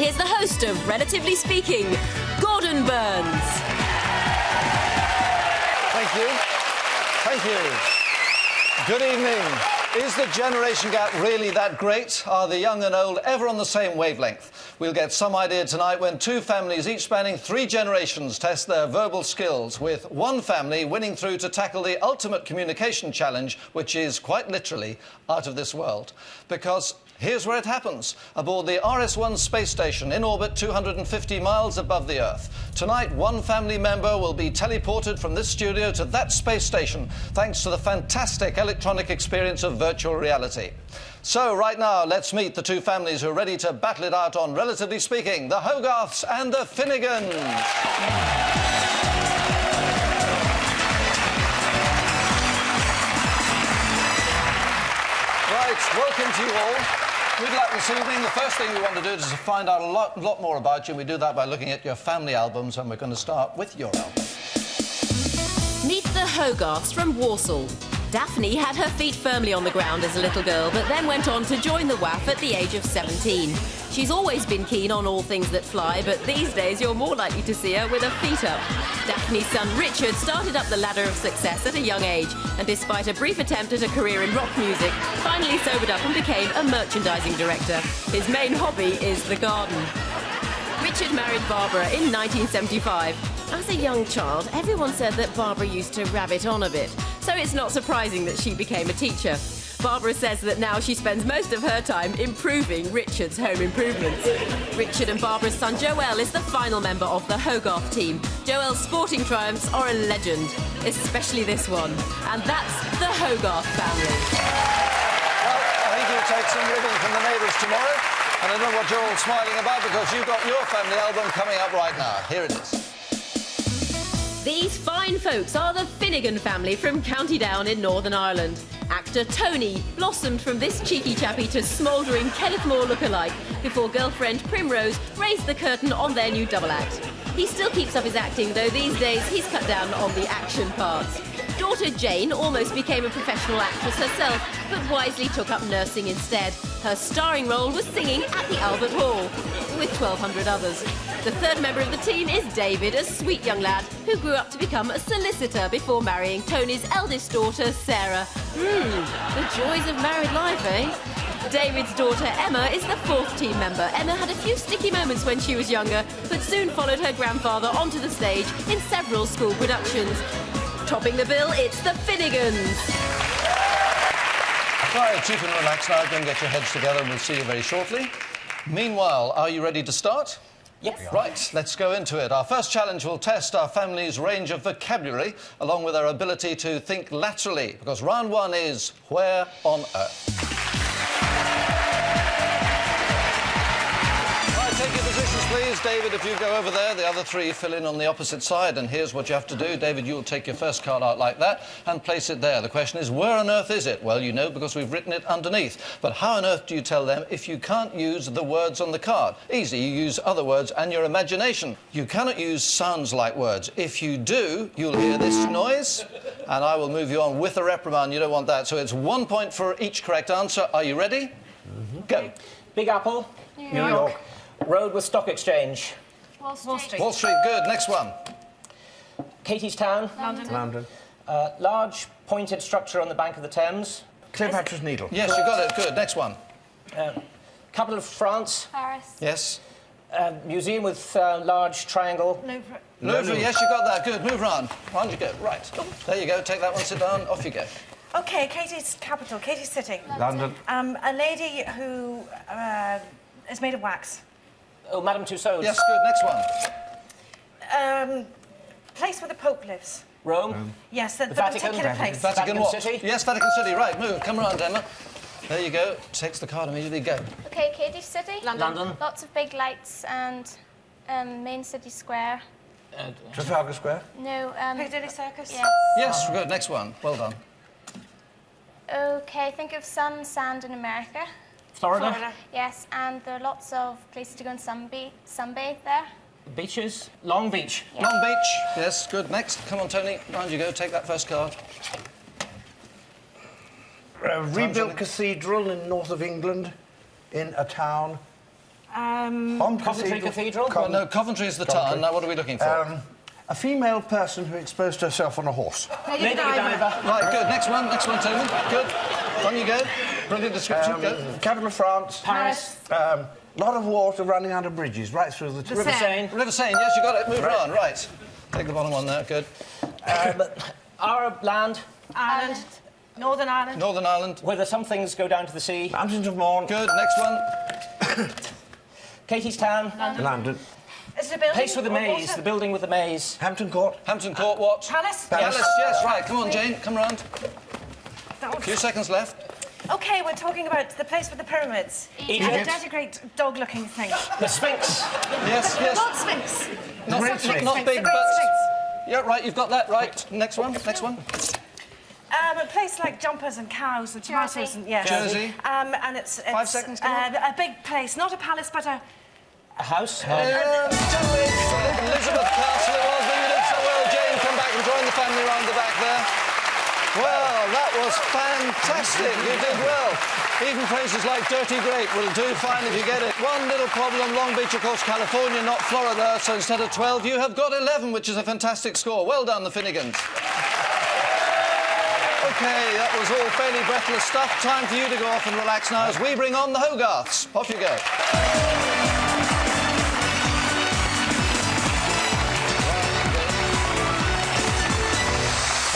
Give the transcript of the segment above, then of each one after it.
here's the host of Relatively Speaking, Gordon Burns. Thank you. Thank you. Good evening. Is the generation gap really that great? Are the young and old ever on the same wavelength? We'll get some idea tonight when two families, each spanning 3 generations, test their verbal skills, with one family winning through to tackle the ultimate communication challenge, which is, quite literally, out of this world. Because here's where it happens, aboard the S1E4 space station in orbit 250 miles above the Earth. Tonight, one family member will be teleported from this studio to that space station, thanks to the fantastic electronic experience of virtual reality. So, right now, let's meet the two families who are ready to battle it out on Relatively Speaking, the Hogarths and the Finnegans. Right, welcome to you all. Good luck this evening. The first thing we want to do is to find out a lot more about you, and we do that by looking at your family albums, and we're going to start with your album. Meet the Hogarths from Warsaw. Daphne had her feet firmly on the ground as a little girl, but then went on to join the WAF at the age of 17. She's always been keen on all things that fly, but these days you're more likely to see her with her feet up. Daphne's son Richard started up the ladder of success at a young age, and despite a brief attempt at a career in rock music, finally sobered up and became a merchandising director. His main hobby is the garden. Richard married Barbara in 1975. As a young child, everyone said that Barbara used to rabbit on a bit, so it's not surprising that she became a teacher. Barbara says that now she spends most of her time improving Richard's home improvements. Richard and Barbara's son Joel is the final member of the Hogarth team. Joel's sporting triumphs are a legend, especially this one. And that's the Hogarth family. Well, I think you'll take some ribbon from the neighbours tomorrow. And I don't know what you're all smiling about, because you've got your family album coming up right now. Here it is. These fine folks are the Finnegan family from County Down in Northern Ireland. Actor Tony blossomed from this cheeky chappie to smouldering Kenneth Moore look-alike before girlfriend Primrose raised the curtain on their new double act. He still keeps up his acting, though these days he's cut down on the action parts. Daughter Jane almost became a professional actress herself, but wisely took up nursing instead. Her starring role was singing at the Albert Hall, with 1,200 others. The third member of the team is David, a sweet young lad who grew up to become a solicitor before marrying Tony's eldest daughter, Sarah. The joys of married life, eh? David's daughter, Emma, is the 4th team member. Emma had a few sticky moments when she was younger, but soon followed her grandfather onto the stage in several school productions. Topping the bill, it's the Finnegans. Right, you can relax now. Go and get your heads together, and we'll see you very shortly. Meanwhile, are you ready to start? Yes. Right, let's go into it. Our first challenge will test our family's range of vocabulary, along with our ability to think laterally, because round 1 is Where on Earth? Take your positions, please. David, if you go over there, the other 3 fill in on the opposite side, and here's what you have to do. David, you'll take your first card out like that and place it there. The question is, where on earth is it? Well, you know, because we've written it underneath. But how on earth do you tell them if you can't use the words on the card? Easy, you use other words and your imagination. You cannot use sounds like words. If you do, you'll hear this noise, and I will move you on with a reprimand. You don't want that. So it's 1 point for each correct answer. Are you ready? Go. Big Apple. New York. Road with stock exchange. Wall Street. Wall Street, good. Next one. Katie's Town. London. Large pointed structure on the bank of the Thames. Cleopatra's Needle. Yes, you got it. Good. Next one. Capital of France. Paris. Yes. Museum with large triangle. Louvre. Louvre, yes, you got that. Good. Move round. Round you go. Right. There you go. Take that one, sit down. Off you go. OK, Katie's capital, Katie's city. London. A lady who is made of wax. Oh, Madame Tussauds. Yes, good. Next one. Place where the Pope lives. Rome. Yes, the Vatican. particular place. Vatican what? City. Yes, Vatican City. Right, move. Come round, Emma. There you go. Takes the card immediately. Go. Okay, Cardiff City. London. Lots of big lights and main city square. Trafalgar Square. No, Piccadilly Circus. yes. Yes, good. Next one. Well done. Okay, think of sun, sand in America. Florida. Yes, and there are lots of places to go and sunbathe there. Beaches. Long Beach. Yeah. Long Beach. Yes, good. Next. Come on, Tony. Round you go. Take that first card. Rebuilt cathedral in north of England, in a town. Coventry Cathedral. Well, no, Coventry is the town. Now, what are we looking for? A female person who exposed herself on a horse. Lady Godiva. Right, good. Next one, Tony. Good. On you go. Brilliant description. Go. Capital of France. Paris. Lot of water running under bridges right through the... River Seine. River Seine, yes, you got it. Move on. Right. Take the bottom one there. Good. Arab land. Ireland. Northern Ireland. Northern Ireland. Whether some things go down to the sea. Mountains of Morn. Good. Next one. Katie's Town. London. Is it a building? Place with the or maze. water? The building with the maze. Hampton Court. Hampton Court, what? Palace? Palace, yes, right. Come on, Jane. Come round. That A was- few seconds left. OK, we're talking about the place with the pyramids. Egypt. That's a great dog-looking thing. The Sphinx. Yes, yes. Not Sphinx. Not, Great not, Sphinx. not The big, Great but... Sphinx. Yeah, right, you've got that right. Next one, next one. A place like jumpers and cows and tomatoes Jersey. and yes. Jersey. And it's 5 seconds, come on. a big place, not a palace, but a A house. Elizabeth Castle it was, but you did so well. Jane, come back and join the family round the back there. Well, that was fantastic. You did well. Even phrases like dirty great will do fine if you get it. One little problem, Long Beach, of course, California, not Florida, so instead of 12, you have got 11, which is a fantastic score. Well done, the Finnegans. OK, that was all fairly breathless stuff. Time for you to go off and relax now as we bring on the Hogarths. Off you go.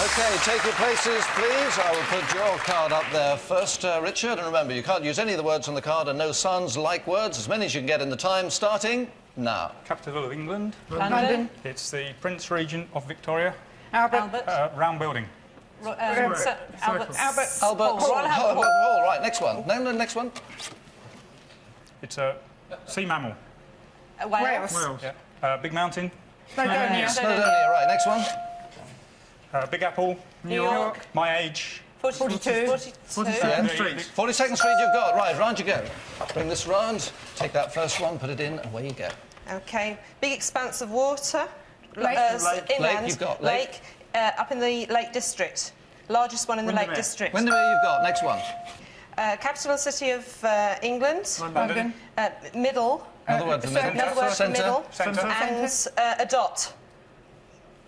OK, take your places, please. I will put your card up there first, Richard. And remember, you can't use any of the words on the card and no sounds like words. As many as you can get in the time, starting now. Capital of England. London. It's the Prince Regent of Victoria. Albert. Round building. Albert. Albert Hall. Hall. Right, next one. No, next one. It's a sea mammal. Wales. Wales. Yeah. Big mountain. Snowdonia. Snowdonia. Right, next one. Big Apple. New York. My age. 42. Yeah. 42nd Street you've got. Right, round you go. Bring this round. Take that first one, put it in, and away you go. OK. Big expanse of water. Lake. Inland. Lake, you've got lake. Up in the Lake District. Largest one in the Lake District. Windermere you've got. Next one. Capital city of England. London. Middle. Another word for middle. Another word for Centre. middle. Centre. And a dot.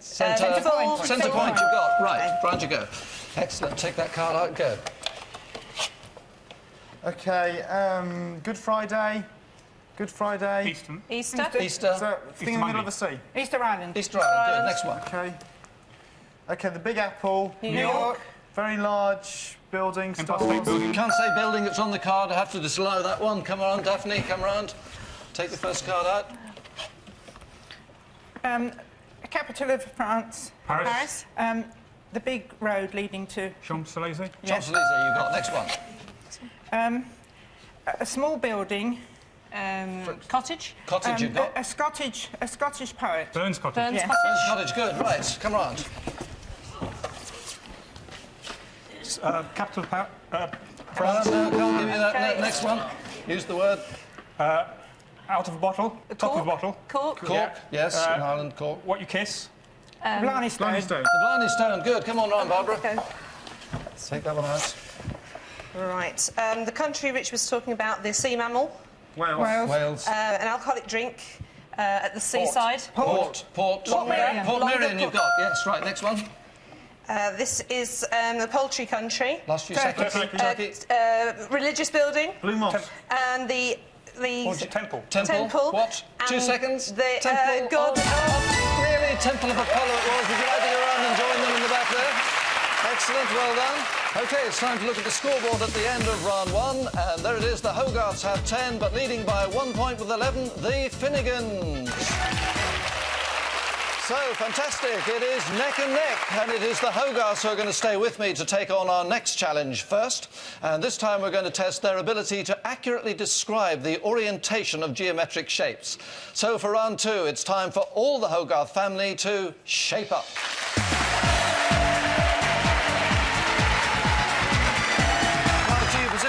Centre. Centre point. Centre point you've got. Right, round you go. Excellent. Take that card out and go. OK, Good Friday. Good Friday. Eastern. Easter. Easter. So, thing in the middle of the sea. Easter Island. Easter Island. Good. Next one. OK. OK, the Big Apple. New York. Very large building. Empire State Building. Can't say building, it's on the card. I have to disallow that one. Come on, Daphne, come round. Take the first card out. Capital of France. Paris. The big road leading to Champs-Élysées. Champs-Élysées you've got. Next one. a small building. Cottage. Cottage you've got. A Scottish poet. Burns Cottage. Burns Yeah. Cottage. Cottage, good. Right, come round. Capital of No, can't give you that. Okay. Next one. Use the word. out of a bottle. Top of a bottle. Cork. Cork. Yes, in Ireland, cork. What you kiss. Blarney Stone. Stone. The Blarney Stone, good. Come on round, Barbara. Okay. Take that one out. Right. The country Rich was talking about, the sea mammal, Wales. Wales. an alcoholic drink at the seaside. Port. Port Miriam. Port Longer Miriam you've got. Yes, right. Next one. This is the poultry country. Last few seconds. Turkey. Religious building. Blue Moss. And the Temple. Temple. What? 2 and seconds. The Temple. god of... Really, Temple of Apollo it was. Would you like to go around and join them in the back there? Excellent, well done. OK, it's time to look at the scoreboard at the end of round 1. And there it is, the Hogarths have 10, but leading by 1 point with 11, the Finnegans. So, fantastic. It is neck and neck, and it is the Hogarths who are going to stay with me to take on our next challenge first. And this time we're going to test their ability to accurately describe the orientation of geometric shapes. So, for round 2, it's time for all the Hogarth family to shape up.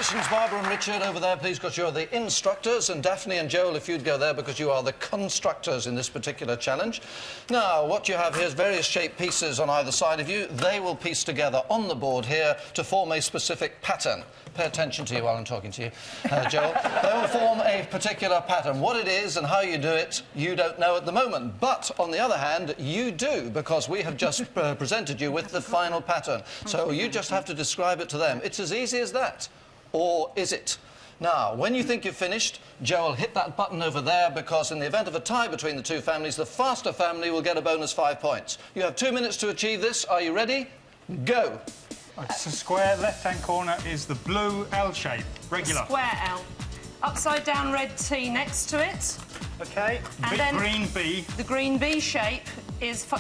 Congratulations, Barbara and Richard, over there, please, because you're the instructors, and Daphne and Joel, if you'd go there, because you are the constructors in this particular challenge. Now, what you have here is various shaped pieces on either side of you. They will piece together on the board here to form a specific pattern. Pay attention to you while I'm talking to you, Joel. They will form a particular pattern. What it is and how you do it, you don't know at the moment. But, on the other hand, you do, because we have just presented you with the final pattern. So you just have to describe it to them. It's as easy as that. Or is it? Now, when you think you've finished, Joel, hit that button over there, because in the event of a tie between the two families, the faster family will get a bonus 5 points. You have 2 minutes to achieve this. Are you ready? Go. It's a square. Left-hand corner is the blue L shape, regular. Square L. Upside down red T next to it. OK. And then Green B. the green B shape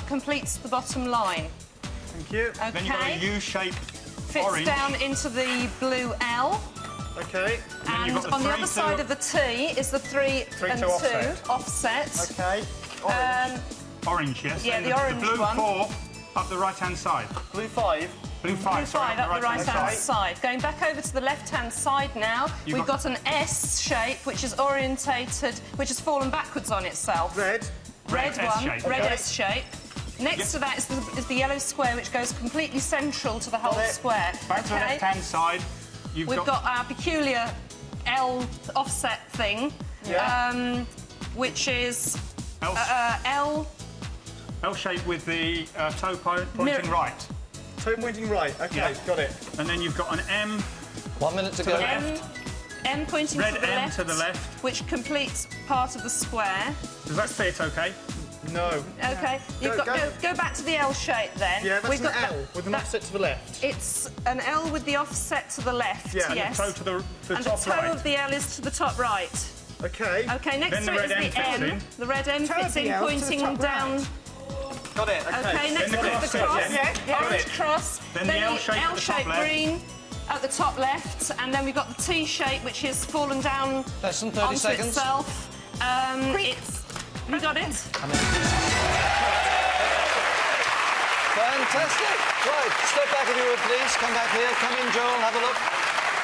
completes the bottom line. Thank you. OK. Then you've got a U shape, Fits orange. down into the blue L. OK. Then you've And got the on the 3 other to- side of the T is the 3 3 and to 2 offset. OK. Orange, yes. Yeah, And the orange blue one. 4 up the right-hand side. Blue 5. Blue 5, Blue sorry, 5 up the right-hand side. side. Going back over to the left-hand side now, we've got an S shape which is orientated, which has fallen backwards on itself. Red. Red S one, shape. red Okay. S shape. Next to that is the yellow square, which goes completely central to the whole it. square. Back to the left-hand side, We've got our peculiar L offset thing, Yeah. which is L, L shape with the toe pointing Mirror. right. Toe pointing right. OK, Yeah. got it. And then you've got an M, 1 minute to the go. left. M pointing Red to the M left, to the left. which completes part of the square. Does that fit OK? No. OK, go back to the L shape then. Yeah, that's We've an got L with an offset to the left. It's an L with the offset to the left, Yeah, and the yes. Toe to the and the top toe right. of the L is to the top right. OK. OK, next Then to the it is red M the fits M. in. The red M Toe fits of the in, L to the pointing top down. right. Got it. OK, next to Then it the is the cross cross. section. Yeah, The got orange it. cross. Then the L shape at the top L-shaped left. green at the top left, and then we've got the T shape, which is fallen down Less than 30 onto seconds. itself. You got it? Fantastic. Right, step back if you would, please. Come back here. Come in, Joel, have a look.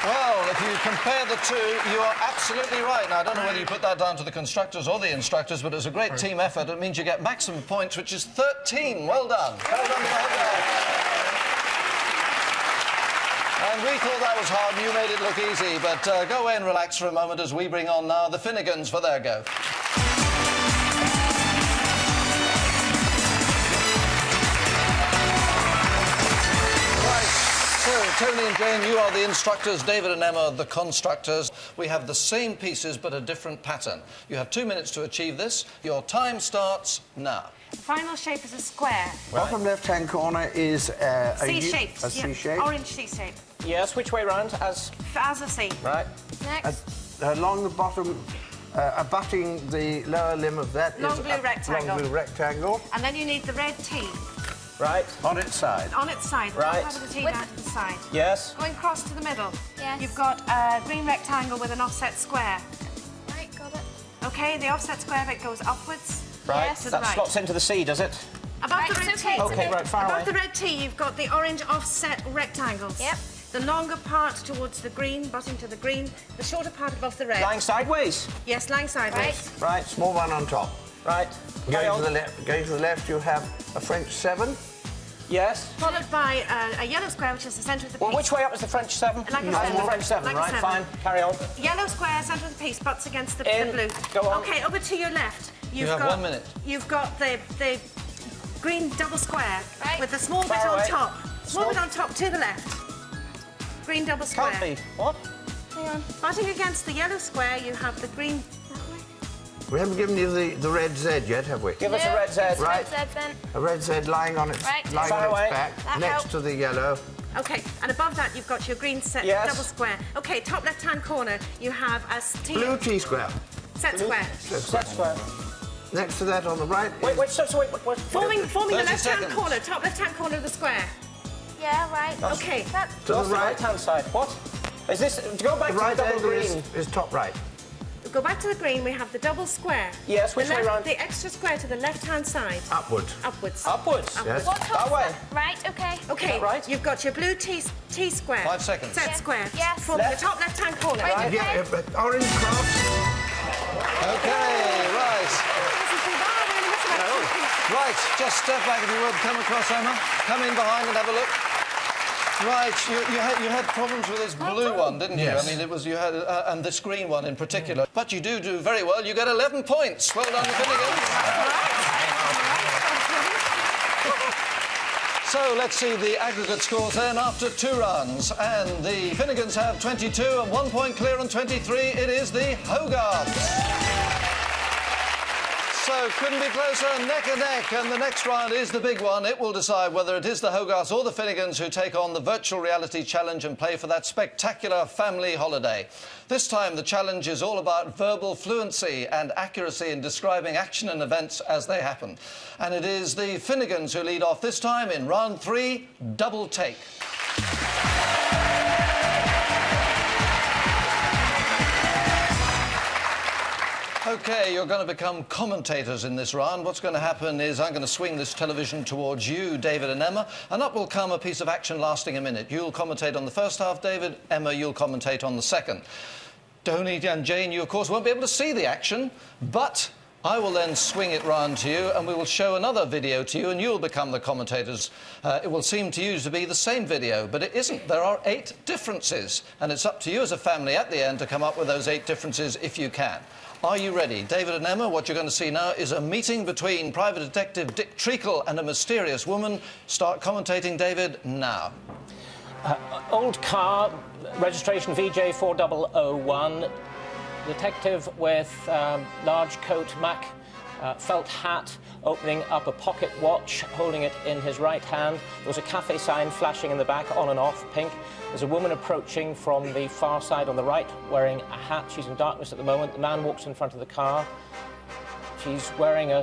Well, if you compare the two, you are absolutely right. Now, I don't know whether you put that down to the constructors or the instructors, but it's a great team effort. It means you get maximum points, which is 13. Well done. Well done to the whole guys. And we thought that was hard, and you made it look easy. But go away and relax for a moment as we bring on now the Finnegans for their go. So, Tony and Jane, you are the instructors, David and Emma, the constructors. We have the same pieces, but a different pattern. You have 2 minutes to achieve this. Your time starts now. The final shape is a square. Bottom left-hand corner is a C-shape. A C shape. Orange C-shape. Yes, which way round? As As a C. right. Next. Along the bottom, abutting the lower limb of that Long is blue a rectangle. long blue rectangle And then you need the red T Right. on its side. on its side. Right. Top part of the T With- down to the side. Yes. Going across to the middle. Yes. You've got a green rectangle with an offset square. Right, got it. OK, the offset square bit goes upwards. Right. Yes, to the That right. slots into the C, does it? Above Right, the red it's okay, T. it's Okay, right, far Above away. the red T, you've got the orange offset rectangles. Yep. The longer part towards the green, butting to the green. The shorter part above the red. Lying sideways. Yes, lying sideways. Right. Small one on top. Right. Carry Going on. to the left, you have a French 7. Yes. Followed by a yellow square, which is the centre of the piece. Well, which way up is the French 7? Like a Oh, seven. the French 7, Like a right, seven. fine. Carry on. Yellow square, centre of the piece, butts against the In. blue. Go on. OK, over to your left. You've have got, 1 minute. You've got the green double square Right. with the small bit Far on away. top. Small Small- bit on top to the left. Green double square. Can't be. What? Hang on. Butting against the yellow square, you have the green. We haven't given you the red Z yet, have we? Give us a red Z. Right. Red Z then. A red Z lying on its, Right. lying Far on away. its back, That next helps. to the yellow. OK, and above that, you've got your green set Yes. double square. OK, top left-hand corner, you have a Blue T square. set square. Set square. Next to that on the right. Wait, so wait. Forming the 30 left-hand seconds. corner, top left-hand corner of the square. Yeah, right. OK. That's To the What's the right. right-hand side? What? Is this... Go back The to right the double end green. is top right. go back to the green. We have the double square. Yes, which way round? The extra square to the left-hand side. Upwards. Upwards. Upwards. Yes. What That comes way. Right, okay. Okay, right? you've got your blue T square. 5 seconds. Set square. Yes. From the top left-hand corner. Right, okay. Yeah, orange cross. Okay, right. Right, just step back if you would. Come across, Emma. Come in behind and have a look. Right, you had problems with this blue one, didn't you? Yes. I mean, it was you had, and this green one in particular. But you do very well. You get 11 points. Well done, Finnegan. So let's see the aggregate scores then after 2 rounds. And the Finnegans have 22 and 1 point clear on 23. It is the Hogarths. So couldn't be closer, neck and neck. And the next round is the big one. It will decide whether it is the Hogarths or the Finnegans who take on the virtual reality challenge and play for that spectacular family holiday. This time the challenge is all about verbal fluency and accuracy in describing action and events as they happen. And it is the Finnegans who lead off this time in round 3, double take. OK, you're going to become commentators in this round. What's going to happen is I'm going to swing this television towards you, David and Emma, and up will come a piece of action lasting a minute. You'll commentate on the first half, David. Emma, you'll commentate on the second. Tony and Jane, you, of course, won't be able to see the action, but I will then swing it round to you and we will show another video to you and you'll become the commentators. It will seem to you to be the same video, but it isn't. There are 8 differences, and it's up to you as a family at the end to come up with those 8 differences if you can. Are you ready? David and Emma, what you're going to see now is a meeting between Private Detective Dick Treacle and a mysterious woman. Start commentating, David, now. Old car, registration VJ4001. Detective with large coat, Mac felt hat, opening up a pocket watch, holding it in his right hand. There was a cafe sign flashing in the back, on and off, pink. There's a woman approaching from the far side on the right, wearing a hat. She's in darkness at the moment. The man walks in front of the car. She's wearing a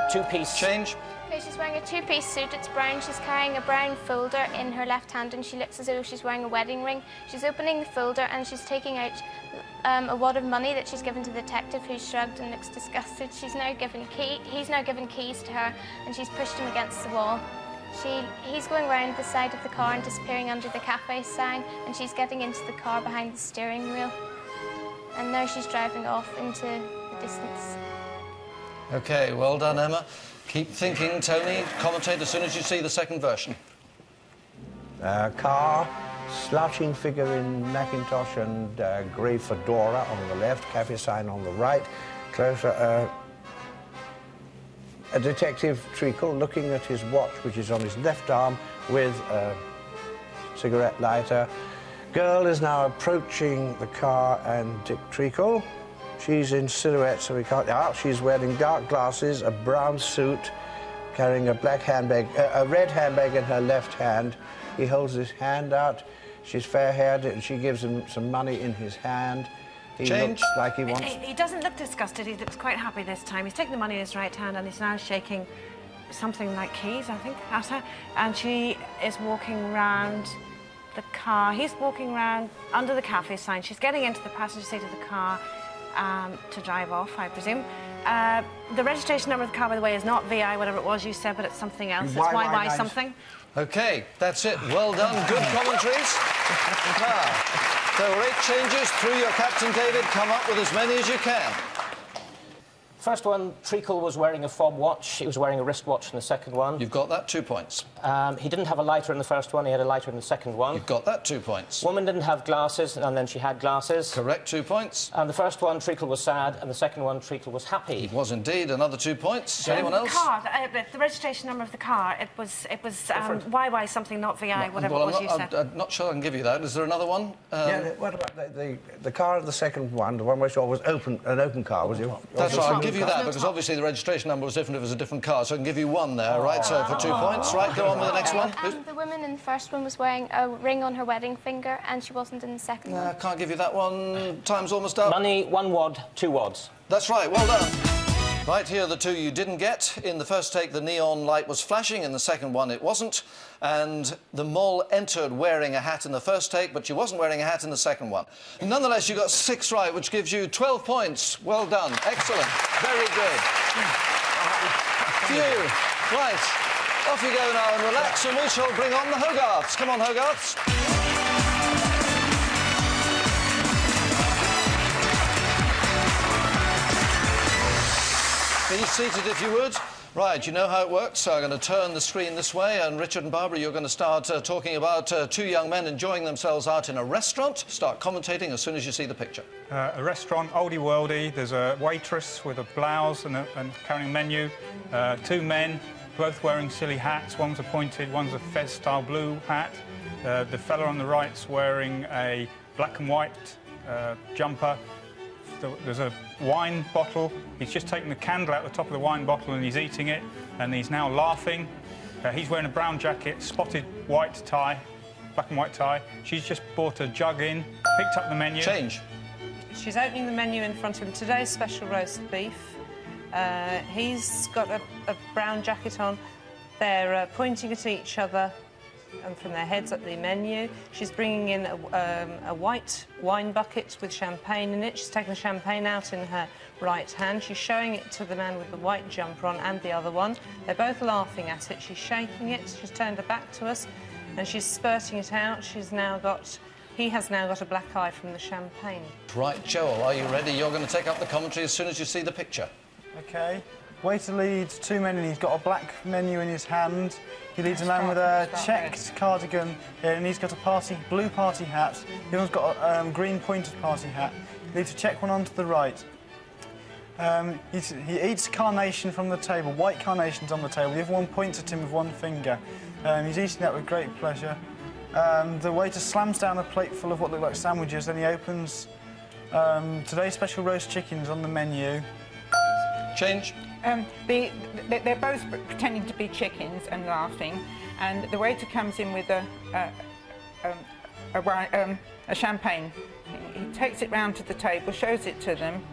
two-piece... Change. Okay, she's wearing a 2-piece suit. It's brown. She's carrying a brown folder in her left hand and she looks as though she's wearing a wedding ring. She's opening the folder and she's taking out a wad of money that she's given to the detective, who shrugged and looks disgusted. He's now given keys to her and she's pushed him against the wall. He's going round the side of the car and disappearing under the cafe sign, and she's getting into the car behind the steering wheel. And now she's driving off into the distance. OK, well done, Emma. Keep thinking, Tony. Commentate as soon as you see the second version. Car, slouching figure in Macintosh and grey fedora on the left, cafe sign on the right. Closer, a Detective Treacle looking at his watch, which is on his left arm, with a cigarette lighter. Girl is now approaching the car and Dick Treacle. She's in silhouette, so we can't... she's wearing dark glasses, a brown suit, carrying a black handbag, a red handbag in her left hand. He holds his hand out. She's fair-haired, and she gives him some money in his hand. He looks like he wants... He doesn't look disgusted. He looks quite happy this time. He's taking the money in his right hand and he's now shaking something like keys, I think, at her. And she is walking round the car. He's walking round under the cafe sign. She's getting into the passenger seat of the car to drive off, I presume. The registration number of the car, by the way, is not VI, whatever it was you said, but it's something else. It's YY something. OK, that's it. Well done. Good commentaries. There were 8 changes. Through your captain, David. Come up with as many as you can. First one, Treacle was wearing a fob watch. He was wearing a wristwatch in the second one. You've got that, 2 points. He didn't have a lighter in the first one. He had a lighter in the second one. You've got that, 2 points. Woman didn't have glasses, and then she had glasses. Correct, 2 points. And the first one, Treacle was sad, and the second one, Treacle was happy. It was indeed. Another 2 points. Anyone else? The car, the registration number of the car, it was YY something, not VI, whatever it was you said. I'm not sure I can give you that. Is there another one? Yeah, what about the car in the second one, the one which was an open car, was it? That's right, I'll give you that, because obviously the registration number was different if it was a different car, so I can give you 1 there, right? So for 2 points. Right, go on with the next one. The woman in the first one was wearing a ring on her wedding finger, and she wasn't in the second one. Can't give you that one. Time's almost up. Money, 1 wad, 2 wads. That's right, well done. Right, here are the two you didn't get. In the first take, the neon light was flashing. In the second one, it wasn't. And the mole entered wearing a hat in the first take, but she wasn't wearing a hat in the second one. Nonetheless, you got 6 right, which gives you 12 points. Well done. Excellent. Very good. Phew. Right. Off you go now and relax, and we shall bring on the Hogarths. Come on, Hogarths. Be seated if you would. Right, you know how it works, so I'm going to turn the screen this way, and Richard and Barbara, you're going to start talking about 2 young men enjoying themselves out in a restaurant. Start commentating as soon as you see the picture. A restaurant, oldie-worldy. There's a waitress with a blouse and carrying a menu. 2 men, both wearing silly hats. One's a pointed, one's a fez-style blue hat. The fella on the right's wearing a black and white jumper. There's a wine bottle. He's just taken the candle out the top of the wine bottle and he's eating it, and he's now laughing. He's wearing a brown jacket, spotted white tie, black and white tie. She's just bought a jug in, picked up the menu. Change. She's opening the menu in front of him. Today's special roast beef. He's got a brown jacket on. They're pointing at each other and from their heads at the menu. She's bringing in a white wine bucket with champagne in it. She's taken the champagne out in her right hand. She's showing it to the man with the white jumper on and the other one. They're both laughing at it. She's shaking it. She's turned her back to us and she's spurting it out. He has now got a black eye from the champagne. Right, Joel, are you ready? You're going to take up the commentary as soon as you see the picture. OK. Waiter leads 2 men and he's got a black menu in his hand. He leads a man with a checked cardigan and he's got a blue party hat. The other one's got a green pointed party hat. He leads a check one on to the right. He eats carnation from the table, white carnations on the table. The other one points at him with one finger. He's eating that with great pleasure. The waiter slams down a plate full of what look like sandwiches, then he opens today's special roast chickens on the menu. Change. They're both pretending to be chickens and laughing, and the waiter comes in with a champagne. He takes it round to the table, shows it to them,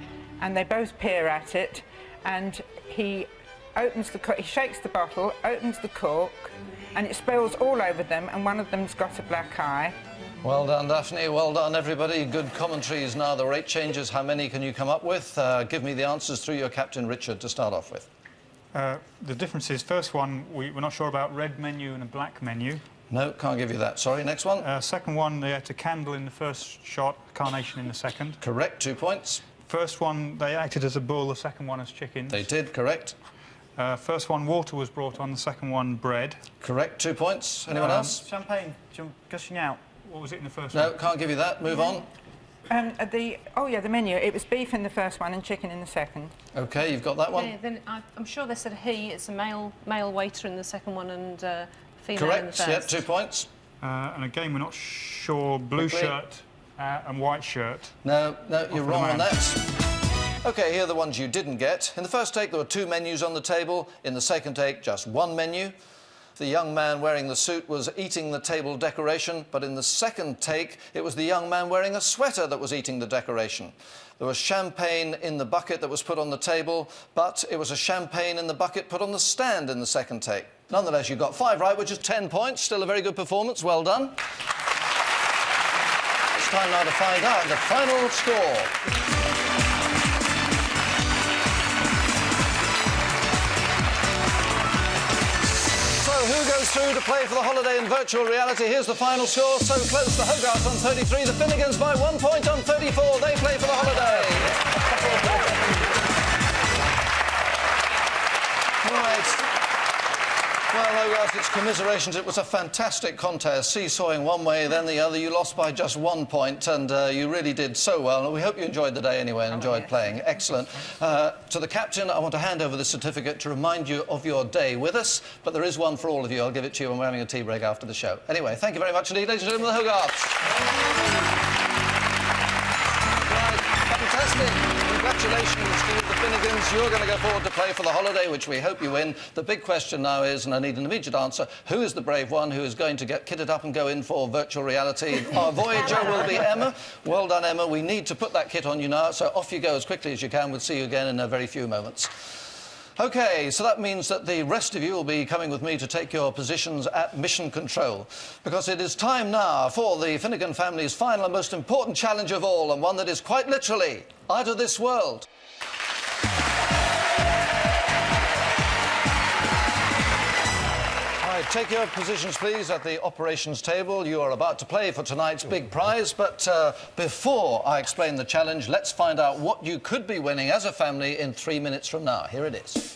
and they both peer at it. And he shakes the bottle, opens the cork, and it spills all over them. And one of them's got a black eye. Well done, Daphne. Well done, everybody. Good commentaries. Now the rate changes. How many can you come up with? Give me the answers through your captain, Richard, to start off with. The difference is, first one, we're not sure about red menu and a black menu. No, can't give you that. Sorry, next one. Second one, they had a candle in the first shot, carnation in the second. Correct, 2 points. First one, they acted as a bull, the second one as chickens. They did, correct. First one, water was brought on, the second one, bread. Correct, 2 points. Anyone else? Champagne gushing out. What was it in the first one? No, one? can't give you that. Move on. The menu. It was beef in the first one and chicken in the second. OK, you've got that one. Yeah, then I'm sure they said he. It's a male waiter in the second one and female correct, in the first. Correct, 2 points. And again, we're not sure. Blue shirt and white shirt. No, you're wrong on that. OK, here are the ones you didn't get. In the first take, there were 2 menus on the table. In the second take, just 1 menu. The young man wearing the suit was eating the table decoration, but in the second take, it was the young man wearing a sweater that was eating the decoration. There was champagne in the bucket that was put on the table, but it was a champagne in the bucket put on the stand in the second take. Nonetheless, you got 5 right, which is 10 points. Still a very good performance. Well done. It's time now to find out the final score. Who goes through to play for the holiday in virtual reality? Here's the final score. So close. The Hogarths on 33. The Finnegans by 1 point on 34. They play for the holiday. Right. Well, Hogarth, it's commiserations. It was a fantastic contest. Seesawing one way, then the other. You lost by just 1 point, and you really did so well. And we hope you enjoyed the day anyway and enjoyed playing. Excellent. To the captain, I want to hand over the certificate to remind you of your day with us. But there is one for all of you. I'll give it to you when we're having a tea break after the show. Anyway, thank you very much indeed, ladies and gentlemen, the Hogarths. Right, fantastic. Congratulations to the Finnegans. You're going to go forward to play for the holiday, which we hope you win. The big question now is, and I need an immediate answer, who is the brave one who is going to get kitted up and go in for virtual reality? Our Voyager will be Emma. Well done, Emma. We need to put that kit on you now, so off you go as quickly as you can. We'll see you again in a very few moments. OK, so that means that the rest of you will be coming with me to take your positions at Mission Control, because it is time now for the Finnegan family's final and most important challenge of all, and one that is quite literally out of this world. Take your positions, please, at the operations table. You are about to play for tonight's big prize, but before I explain the challenge, let's find out what you could be winning as a family in 3 minutes from now. Here it is.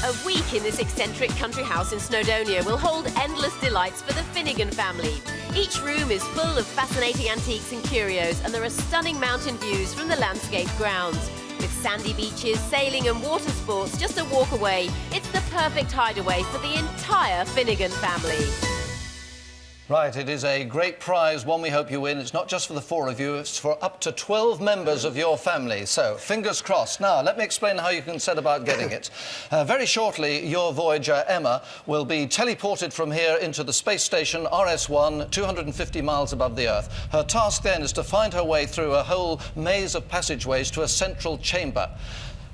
A week in this eccentric country house in Snowdonia will hold endless delights for the Finnegan family. Each room is full of fascinating antiques and curios, and there are stunning mountain views from the landscape grounds. With sandy beaches, sailing and water sports just a walk away, it's the perfect hideaway for the entire Finnegan family. Right, it is a great prize, one we hope you win. It's not just for the 4 of you, it's for up to 12 members of your family. So, fingers crossed. Now, let me explain how you can set about getting it. Very shortly, your Voyager, Emma, will be teleported from here into the space station RS1, 250 miles above the Earth. Her task then is to find her way through a whole maze of passageways to a central chamber.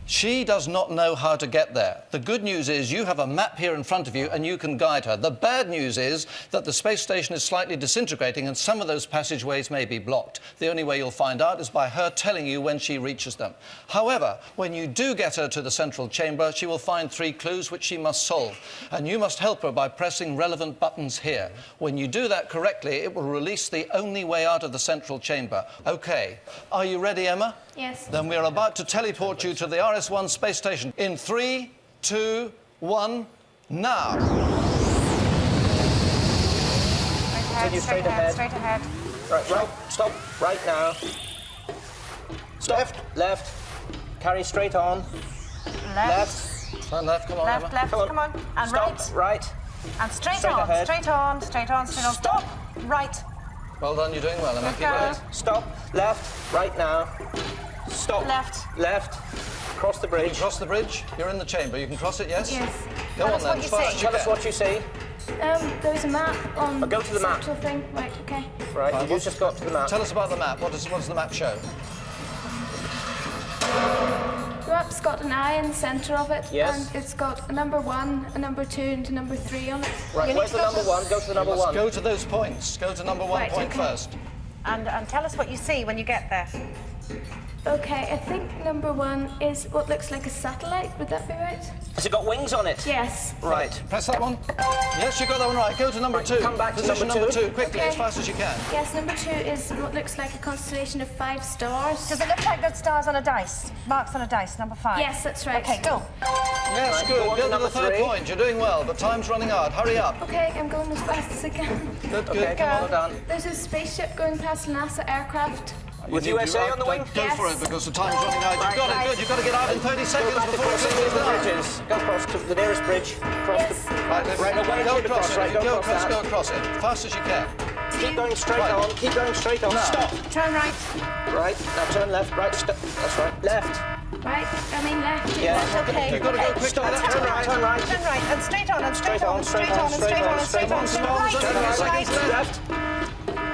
She does not know how to get there. The good news is you have a map here in front of you and you can guide her. The bad news is that the space station is slightly disintegrating and some of those passageways may be blocked. The only way you'll find out is by her telling you when she reaches them. However, when you do get her to the central chamber, she will find 3 clues which she must solve. And you must help her by pressing relevant buttons here. When you do that correctly, it will release the only way out of the central chamber. OK, are you ready, Emma? Yes. Then we're about to teleport you to the RS1 space station. In 3, 2, 1, now. Continue straight ahead. Straight ahead. Right, stop, right now. Stop, left. Carry straight on. Left. Turn left, come on, Left, Emma. left, come on. And Stop, right. And straight Straight on, ahead. straight on, straight on, straight on. Stop. Right. Well done, you're doing well, Emma. Keep go. going. Stop, left, right now. Stop. Left. Cross the bridge. Cross the bridge. You're in the chamber. You can cross it, yes? Yes. Go on then, as fast as you Tell us can. what you see. There's a map on Go to the map. central thing. Right, okay. Right, you just got to the map. Tell us about the map. What does the map show? The map's got an eye in the centre of it, Yes. and it's got a number 1, a number 2, and a number 3 on it. Right, where's the number 1? Go to the number 1. Go to those points. Go to number 1 Right, point okay. first. And tell us what you see when you get there. Okay, I think number 1 is what looks like a satellite. Would that be right? Has it got wings on it? Yes. Right. Press that one. Yes, you got that one right. Go to number 2. come back to Position number number two. 2, quickly, Okay. as fast as you can. Yes, number 2 is what looks like a constellation of 5 stars. Does it look like there's stars on a dice? Marks on a dice, number 5? Yes, that's right. Okay, go. Yes, Right, good. go on to Go to the number 3rd 3. point. You're doing well, but time's running out. Hurry up. Okay, I'm going as fast as I can. Good, Okay, good. come on, done. There's a spaceship going past a NASA aircraft. With USA on the wing? Go for it, because the time's running out. You've got it, good. You've got to get out in 30 Go seconds back before across it any of the finishes. bridges. Go across to the nearest bridge. Cross Yes. the... Right, Right, no, wait go until you across cross, right, it. go Go across across, that. go across it. Fast as you can. Keep going straight Right. on. Keep going straight on. Now. Stop. Turn right. Right. Now turn left. Right. That's right. Left. Right, I mean left. Yeah. Okay. You've got to go okay. quickly. Stop. Left, Turn right. Turn right. Turn right. And straight on, and straight on, and straight on, and straight straight on, on, and straight on, straight straight on, on. straight on, Right, straight on, right, left.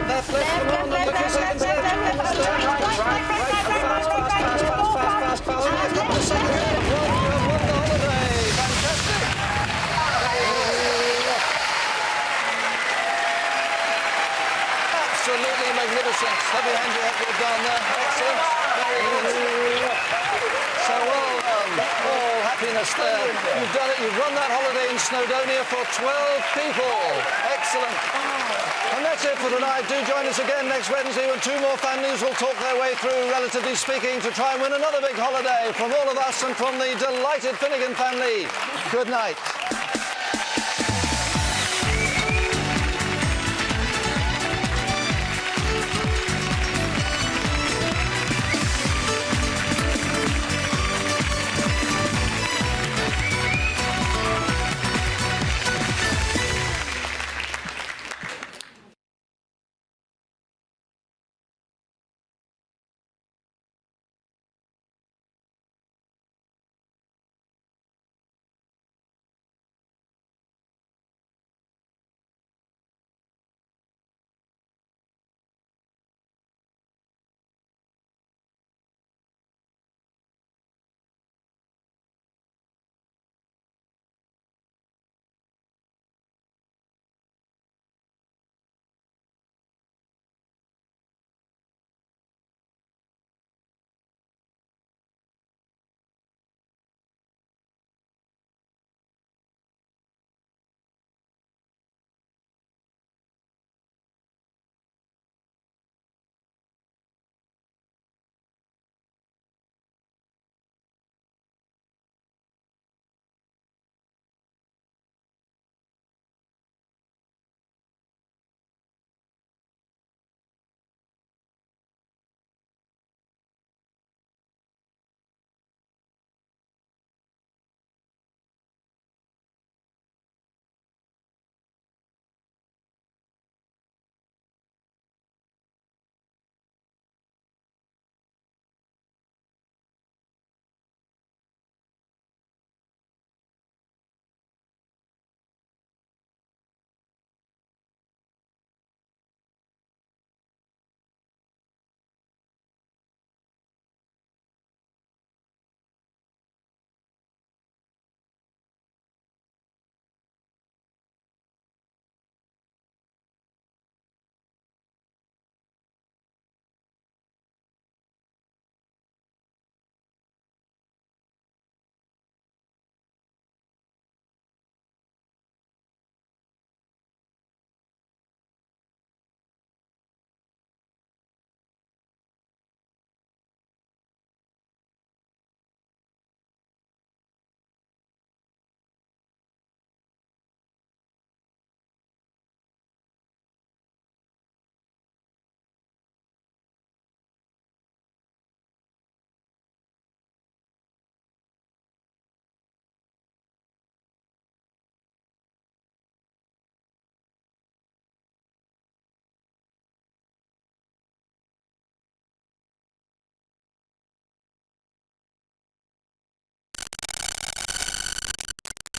Left, come on. left, Look, left, seconds left, left. left, left, Turn right, right, Fast. Well, you've got the second. Well, you have won the holiday. Fantastic. Absolutely magnificent. Have your hand down there. Excellent. Very good. So well done. All happiness there. You've done it. You've run that holiday in Snowdonia for 12 people. Excellent. And that's it for tonight. Do join us again next Wednesday when 2 more families will talk their way through, relatively speaking, to try and win another big holiday. From all of us and from the delighted Finnegan family, good night.